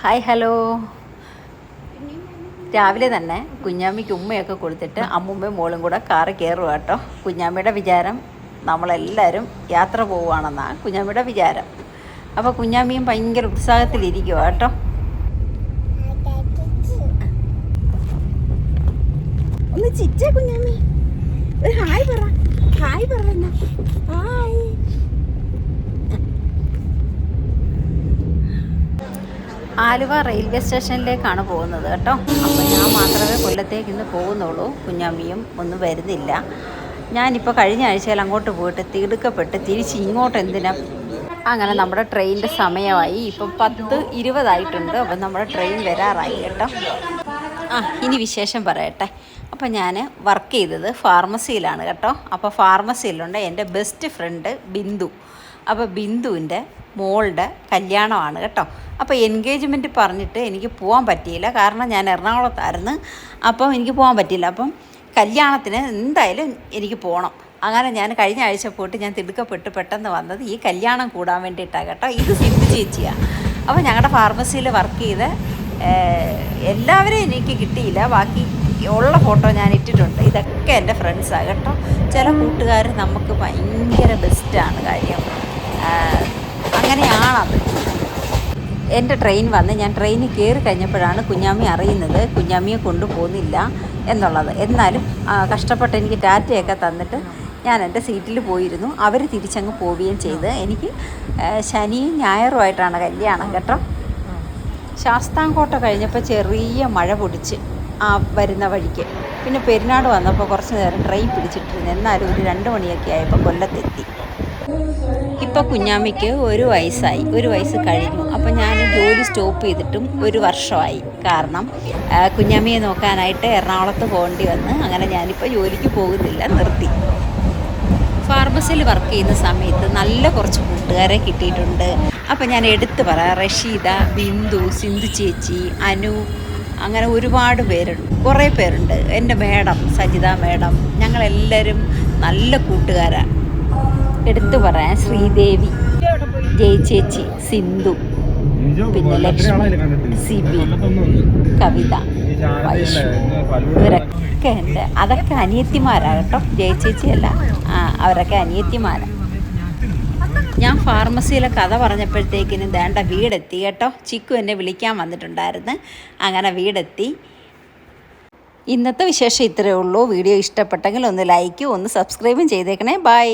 Hi hello. രാവിലെ തന്നെ കുഞ്ഞാമ്മിക്ക് ഉമ്മയൊക്കെ കൊടുത്തിട്ട് അമ്മുമ്മയും മോളും കൂടെ കാറ് കയറുക കേട്ടോ. കുഞ്ഞാമ്മിയുടെ വിചാരം നമ്മളെല്ലാവരും യാത്ര പോവുകയാണെന്നാണ് കുഞ്ഞാമ്മിയുടെ വിചാരം. അപ്പോൾ കുഞ്ഞാമ്മിയും ഭയങ്കര ഉത്സാഹത്തിലിരിക്കുക കേട്ടോ. ഒന്ന് ചിറ്റേ കുഞ്ഞാമ്മി, ഒരു ഹായ് പറ. ഹായ് പറ. ഹായ്. ആലുവ റെയിൽവേ സ്റ്റേഷനിലേക്കാണ് പോകുന്നത് കേട്ടോ. അപ്പോൾ ഞാൻ മാത്രമേ കൊല്ലത്തേക്ക് ഇന്ന് പോകുന്നുള്ളൂ. കുഞ്ഞാമ്മിയും ഒന്നും വരുന്നില്ല. ഞാനിപ്പോൾ കഴിഞ്ഞ ആഴ്ചയിൽ അങ്ങോട്ട് പോയിട്ട് തിടുക്കപ്പെട്ട് തിരിച്ച് ഇങ്ങോട്ട് എന്തിനാ. അങ്ങനെ നമ്മുടെ ട്രെയിനിൻ്റെ സമയമായി. ഇപ്പം 10:20 അപ്പം നമ്മുടെ ട്രെയിൻ വരാറായി കേട്ടോ. ഇനി വിശേഷം പറയട്ടെ. അപ്പോൾ ഞാൻ വർക്ക് ചെയ്തത് ഫാർമസിയിലാണ് കേട്ടോ. അപ്പോൾ ഫാർമസിയിലുണ്ട് എൻ്റെ ബെസ്റ്റ് ഫ്രണ്ട് ബിന്ദു. അപ്പോൾ ബിന്ദുവിൻ്റെ മോളുടെ കല്യാണമാണ് കേട്ടോ. അപ്പോൾ എൻഗേജ്മെൻറ്റ് പറഞ്ഞിട്ട് എനിക്ക് പോകാൻ പറ്റിയില്ല, കാരണം ഞാൻ എറണാകുളത്തായിരുന്നു. അപ്പം എനിക്ക് പോകാൻ പറ്റിയില്ല. അപ്പം കല്യാണത്തിന് എന്തായാലും എനിക്ക് പോകണം. അങ്ങനെ ഞാൻ കഴിഞ്ഞ ആഴ്ച പോയിട്ട് ഞാൻ തിടുക്കപ്പെട്ട് പെട്ടെന്ന് വന്നത് ഈ കല്യാണം കൂടാൻ വേണ്ടിയിട്ടാണ് കേട്ടോ. ഇത് സിന്ധു ചേച്ചിയാണ്. അപ്പോൾ ഞങ്ങളുടെ ഫാർമസിയിൽ വർക്ക് ചെയ്ത് എല്ലാവരെയും എനിക്ക് കിട്ടിയില്ല. ബാക്കി ഉള്ള ഫോട്ടോ ഞാൻ ഇട്ടിട്ടുണ്ട്. ഇതൊക്കെ എൻ്റെ ഫ്രണ്ട്സാണ് കേട്ടോ. ചില കൂട്ടുകാർ നമുക്ക് ഭയങ്കര ബെസ്റ്റാണ് കാര്യം. അങ്ങനെയാണത്. എൻ്റെ ട്രെയിൻ വന്ന് ഞാൻ ട്രെയിനിൽ കയറി കഴിഞ്ഞപ്പോഴാണ് കുഞ്ഞാമ്മി അറിയുന്നത് കുഞ്ഞാമ്മിയെ കൊണ്ടുപോകുന്നില്ല എന്നുള്ളത്. എന്നാലും കഷ്ടപ്പെട്ട് എനിക്ക് ടാറ്റയൊക്കെ തന്നിട്ട് ഞാൻ എൻ്റെ സീറ്റിൽ പോയിരുന്നു. അവർ തിരിച്ചങ്ങ് പോവുകയും ചെയ്ത്. എനിക്ക് ശനിയും ഞായറുമായിട്ടാണ് കല്യാണം കേട്ടോ. ശാസ്താംകോട്ട കഴിഞ്ഞപ്പോൾ ചെറിയ മഴ പൊടിച്ച് വരുന്ന വഴിക്ക്. പിന്നെ പെരുന്നാട് വന്നപ്പോൾ കുറച്ച് നേരം ട്രെയിൻ പിടിച്ചിട്ടിരുന്നു. എന്നാലും ഒരു 2 മണിയൊക്കെ ആയപ്പോൾ കൊല്ലത്തെത്തി. ഇപ്പോൾ കുഞ്ഞാമ്മിക്ക് 1 വയസ്സായി. 1 വയസ്സ് കഴിഞ്ഞു. അപ്പോൾ ഞാൻ ജോലി സ്റ്റോപ്പ് ചെയ്തിട്ടും 1 വർഷമായി. കാരണം കുഞ്ഞാമ്മിയെ നോക്കാനായിട്ട് എറണാകുളത്ത് പോകേണ്ടി വന്ന്. അങ്ങനെ ഞാനിപ്പോൾ ജോലിക്ക് പോകുന്നില്ല, നിർത്തി. ഫാർമസിയിൽ വർക്ക് ചെയ്യുന്ന സമയത്ത് നല്ല കുറച്ച് കൂട്ടുകാരെ കിട്ടിയിട്ടുണ്ട്. അപ്പോൾ ഞാൻ എടുത്തു പറയാം. റഷീദ, ബിന്ദു, സിന്ധു ചേച്ചി, അനു, അങ്ങനെ ഒരുപാട് പേരുണ്ട്, കുറേ പേരുണ്ട്. എൻ്റെ മേഡം സജിത മേഡം, ഞങ്ങളെല്ലാവരും നല്ല കൂട്ടുകാരാണ്. എടുത്തു പറയാൻ ശ്രീദേവി, ജയചേച്ചി, സിന്ധു, പിന്നെ ലക്ഷ്മി, സിബി, കവിത, വൈഷു, ഇവരൊക്കെ എൻ്റെ അതൊക്കെ അനിയത്തിമാരാണ് കേട്ടോ. ജയചേച്ചിയല്ല, അവരൊക്കെ അനിയത്തിമാരാണ്. ഞാൻ ഫാർമസിയിലെ കഥ പറഞ്ഞപ്പോഴത്തേക്കിനും വേണ്ട വീടെത്തി കേട്ടോ. ചിക്കു എന്നെ വിളിക്കാൻ വന്നിട്ടുണ്ടായിരുന്നു. അങ്ങനെ വീടെത്തി. ഇന്നത്തെ വിശേഷം ഇത്രയേ ഉള്ളൂ. വീഡിയോ ഇഷ്ടപ്പെട്ടെങ്കിൽ ഒന്ന് ലൈക്കും ഒന്ന് സബ്സ്ക്രൈബും ചെയ്തേക്കണേ. ബൈ.